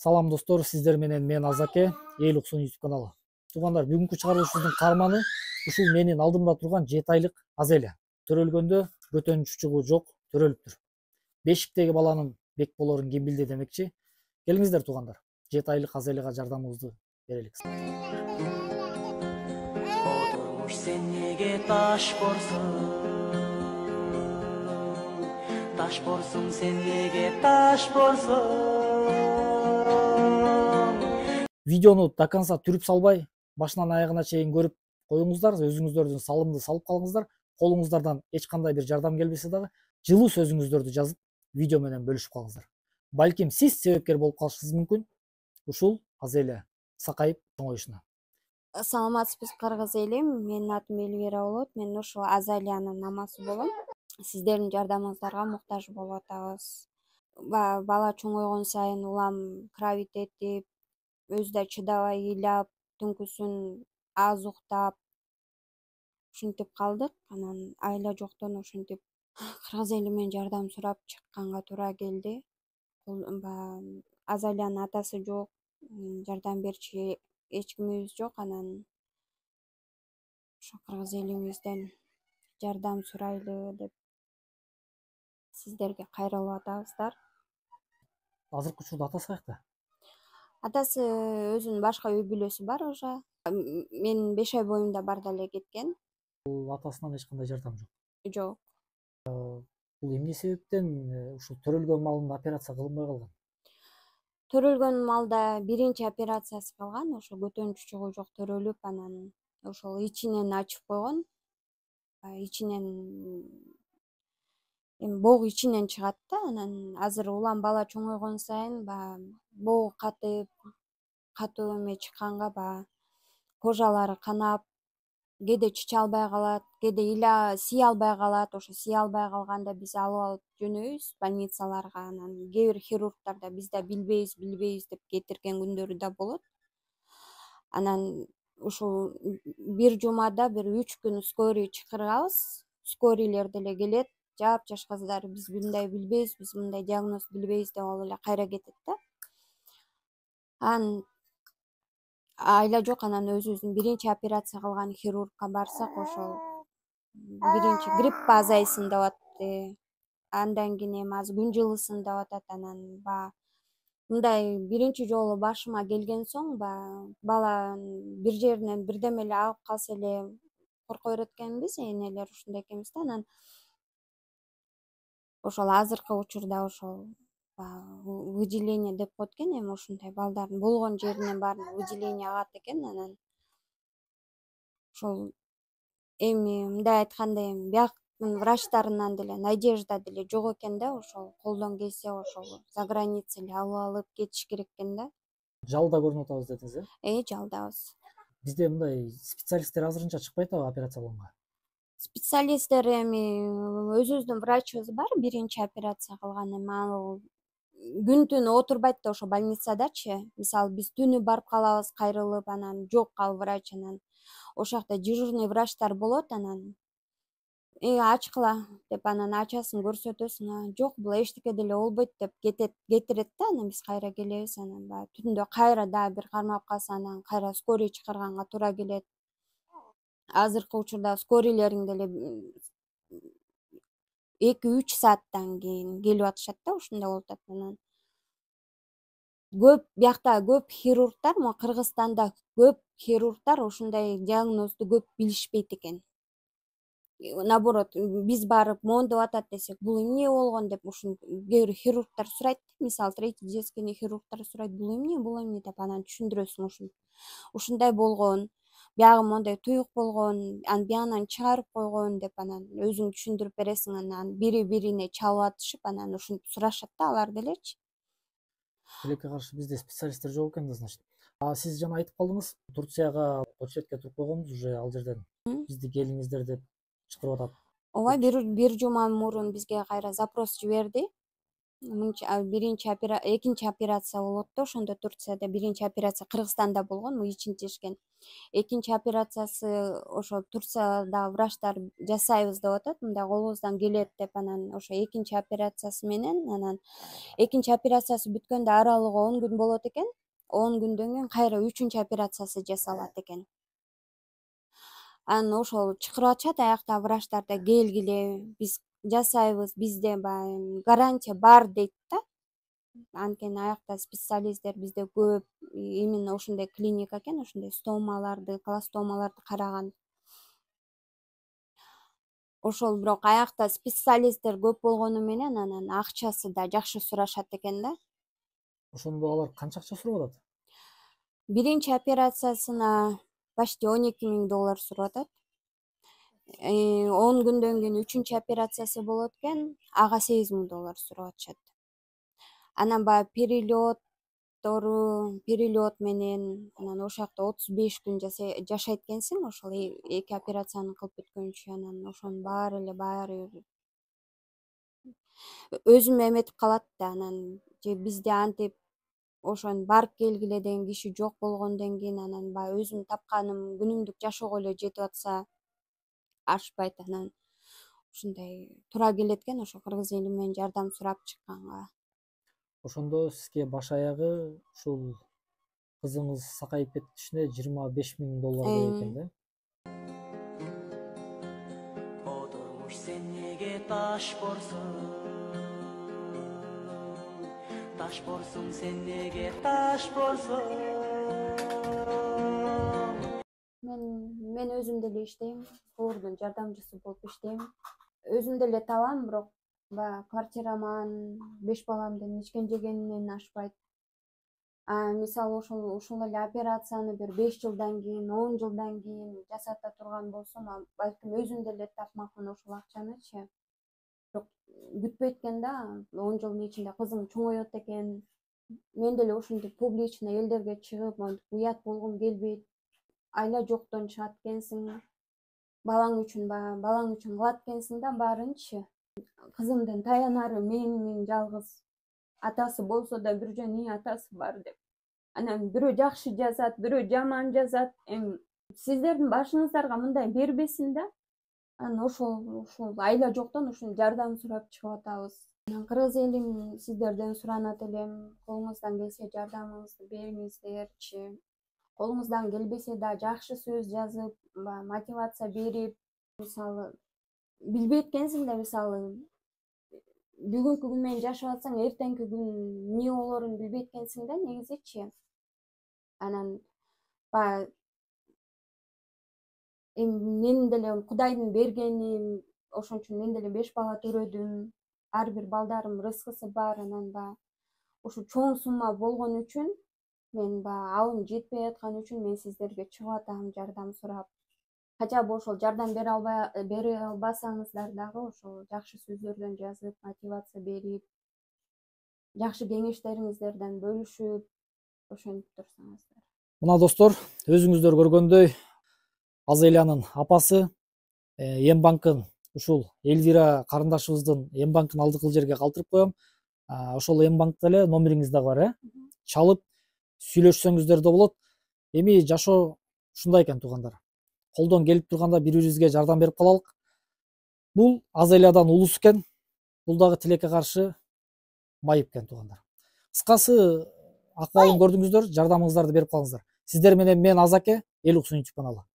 Салам достор, сиздер менен мен Азаке, Эл Уксун YouTube каналы. Туугандар, бүгүнкү чыгарылышыбыздын каарманы ушул менин алдымда турган 7 айлык Азеля. Төрөлгөндө бөтөнчү чыгуу жок, төрөлүптүр. Бешиктеги баланын бек болорун ким билди демекчи. Келиңиздер туугандар, 7 айлык Азеляга жардамыбызды берелик. Oturmuş sen nege taş borsun sen nege taş borsun. Видеону до конца түрүп салбай, башынан аягына чейин көрүп коюңуздар, өзүңүздөрдүн салымды салып калыңыздар. Колуңуздардан эч кандай бир жардам келбесе дагы, жылуу сөзүңүздөрдү жазып, видео менен бөлүшүп калыңыздар. Балким сиз себепкер болуп калышыңыз мүмкүн ушул Азеля сакайып чоңоюшуна. Саламатсызбы кыргыз элим, менин атым Элвира болот. Мен ушул Азалиянын мамасы болом. Сиздердин жардамыңыздарга муктаж болуп атабыз. Бала чоңойгон сайын улам кравит этип, өзү да чыдабай ыйлап, түнкүсүн аз уктап, ушинтип калдык. Анан айла жоктон ушинтип кыргыз элимен жардам сурап чыкканга туура келди. Азалиянын атасы жок, жардам берчи эч кимибиз жок. Анан ошо кыргыз элибизден жардам сурайлы деп сиздерге кайрылып атабыздар. Азыркы учурда атасы каякта? Атасы өзүнүн башка үй бүлөсү бар уже. Менин 5 ай боюмда барда эле кеткен. Атасынан эч кандай жардам жок. Жок. Бул эмне себептен ушул төрөлгөн малында операция кылынбай калган? Төрөлгөн малда биринчи операциясы кылган, ошо көтөнчү чыгуу жок төрөлүп, анан ошол ичинен ачып койгон. Ичинен богу ичинен чыгат да, анан азыр улам бала чоңойгон сайын богу катуу эме чыкканга кожалары канап, кээде чыча албай калат, кээде сый албай калат. Ошо сый албай калганда биз алып жөнөйбүз больницаларга. Анан кээ бир хирургдар да биз да билбейбиз деп кетирген күндөрү да болот. Анан ушул бир жумада бир 3 күн скорый чакырабыз. Скорийлер деле келет, жап-жаш кыздар, биз мындай билбейбиз, биз мындай диагноз билбейбиз деп алып эле кайра кетет да. Айла жок, анан өзүбүздүн биринчи операция кылган хирургка барсак, ошол биринчи грипп азайсын деп атты. Андан кийин эми азыр күн жылысын деп атат. Анан мындай биринчи жолу башыма келген соң бала бир жеринен бирдеме эле агып калса эле корко берет экенбиз, энелер ушундай экенбиз да. Анан ошол азыркы учурда ошол выделение деп коет экен, эми ушундай балдардын болгон жеринен баарын выделение агат экен. Анан ошол эми мындай айтканда эми бияктын врачтарынан деле надежда деле жок экен да. Ошол колдон келсе ошол за граница эле алып кетиш керек экен да. Жалда көрүнүп атабыз дедиңиз, Жалдабыз. Бизде мындай специалисттер азырынча чыкпайт атабы операция болгонго? Специалисттер эми өзүбүздүн врачыбыз бар, биринчи операция кылган. Эми ал күн түн отурбайт да ошо больницадачы. Мисалы биз түнү барып калабыз кайрылып, анан жок ал врач. Анан ошол жакта дежурный врачтар болот. Анан ачкыла деп анан ачасын көрсөтөсүң, жок бул эчтеке деле болбойт деп кетирет да. Анан биз кайра келебиз. Анан түндө кайра дагы бир кармап калса, анан кайра скорый чакырганга туура келет. Азыркы учурда скорийлерин деле 2-3 сааттан кийин келип атышат да, ушундай болуп атат. Анан биякта көп хирургдар, могу Кыргызстанда көп хирургдар ушундай диагнозду көп билишпейт экен. Наоборот, биз барып мондоп атат десек, бул эмне болгон деп кээ бир хирургдар сурайт. Мисалы третий детский хирургдар сурайт, бул эмне деп анан түшүндүрөсүң. Ушундай болгон, биягы моундай туюк болгон, анан биягынан чыгарып койгон деп анан өзүң түшүндүрүп бересиң. Анан бири-бирине чалып атышып, анан ушинтип сурашат да алар делечи. Тилекке каршы бизде специалисттер жок экен да, значит. Сиз жана айтып калдыңыз, Турцияга очередке туруп койгонбуз уже ал жерден. Бизди келиңиздер деп чакырып атат. Ооба, бир жума мурун бизге кайра запрос жиберди. экинчи операция болот да, ошондо Турцияда биринчи операция Кыргызстанда болгон, могу ичин тишкен. Экинчи операциясы ошо Турцияда врачтар жасайбыз деп атат, мындай колубуздан келет деп, анан ошо экинчи операциясы менен, анан экинчи операциясы бүткөндө аралыгы 10 күн болот экен. 10 күндөн кийин кайра 3-чү операциясы жасалат экен. Анан ошол чакырып атышат аякта врачтар да, келгиле, биз жасайбыз, бизде баягы гарантия бар дейт да. Анткени аякта специалисттер бизде көп, именно ошондой клиника экен, ошондой стомаларды, колостомаларды караган. Ошол бирок аякта специалисттер көп болгону менен анан акчасы да жакшы сурашат экен да. Ошондо алар канча акча сурап атат? Биринчи операциясына почти $12.000 сурап атат. 10 күндөн кийин 3-чү операциясы болот экен, ага $8.000 сурап атышат. Анан баягы перелет менен, анан ошол жакта 35 күн жашайт экенсиң, ошол эки операцияны кылып бүткөнчү, анан ошонун баары өзүм эметип калат да. Анан же бизде антип ошону барып келгиле деген киши жок болгондон кийин, анан баягы өзүм тапканым күнүмдүк жашоого эле жетип атса ашпайт, анан ушундай туура келет экен ошо кыргыз эли менен жардам сурап чыкканга. Ошондо сизге баш аягы ушул кызыңыз сакайып кетишине $25.000 керек экен да? O durmuş sen nege taş borsun. Taş borsun sen nege taş borsun. Мен өзүм деле иштейм, повардын жардамчысы болуп иштейм. Өзүм деле табам, бирок баягы квартираман, 5 баламдын ичкен жегенинен ашпайт. Мисалы ушул эле операцияны бир 5 жылдан кийин, 10 жылдан кийин жасата турган болсом, балким өзүм деле тапмакмын ошол акчанычы. Бирок күтпөйт экен да, 10 жылдын ичинде кызым чоңойот экен. Мен деле ушинтип публично элдерге чыгып, уят болгум келбейт. Айла жоктон чыгат экенсиң, балаң үчүн кылат экенсиң да баарынчы. Кызымдын таянары мен жалгыз. Атасы болсо да бир жөн атасы бар деп. Анан бирөө жакшы жазат, бирөө жаман жазат. Сиздердин башыңыздарга мындай бербесин да. Анан ошол айла жоктон ушул жардам сурап чыгып атабыз. Кыргыз элим, сиздерден суранат элем, колуңуздан келсе жардамыңызды бериңиздерчи. Колуңуздан келбесе да жакшы сөз жазып, мотивация берип, мисалы билбейт экенсиң да, мисалы бүгүнкү күн менен жашап атсаң, эртеңки күн эмне болорун билбейт экенсиң да негизичи. Анан мен деле Кудайдын бергени, ошон үчүн мен деле 5 бала төрөдүм. Ар бир балдарым рызкысы бар, анан ушу чоң сумма болгон үчүн мен алым жетпей аткан үчүн мен сиздерге чыгып атам жардам сурап. Хотя бы ошол жардам бере албасаңыздар дагы ошол жакшы сөздөрдөн жазып, мотивация берип, жакшы кеңештериңиздерден бөлүшүп, ошентип турсаңыздар. Мына достор, өзүңүздөр көргөндөй Азелиянын апасы Эм банкын, ушул Элвира карындашыбыздын Эм банкын алдыкы жерге калтырып коем. Ошол Эм банкта эле номериңиз дагы бар, чалып сүйлөшсөңүздөр да болот. Эми жашоо ушундай экен туугандар. Колдон келип турганда бири-бирибизге жардам берип калалык. Бул Азелиядан улус экен. Бул дагы тилекке каршы майып экен туугандар. Кыскасы акыбалын көрдүңүздөр, жардамыңыздарды берип калыңыздар. Сиздер менен мен Азаке, Эл Уксун YouTube каналы.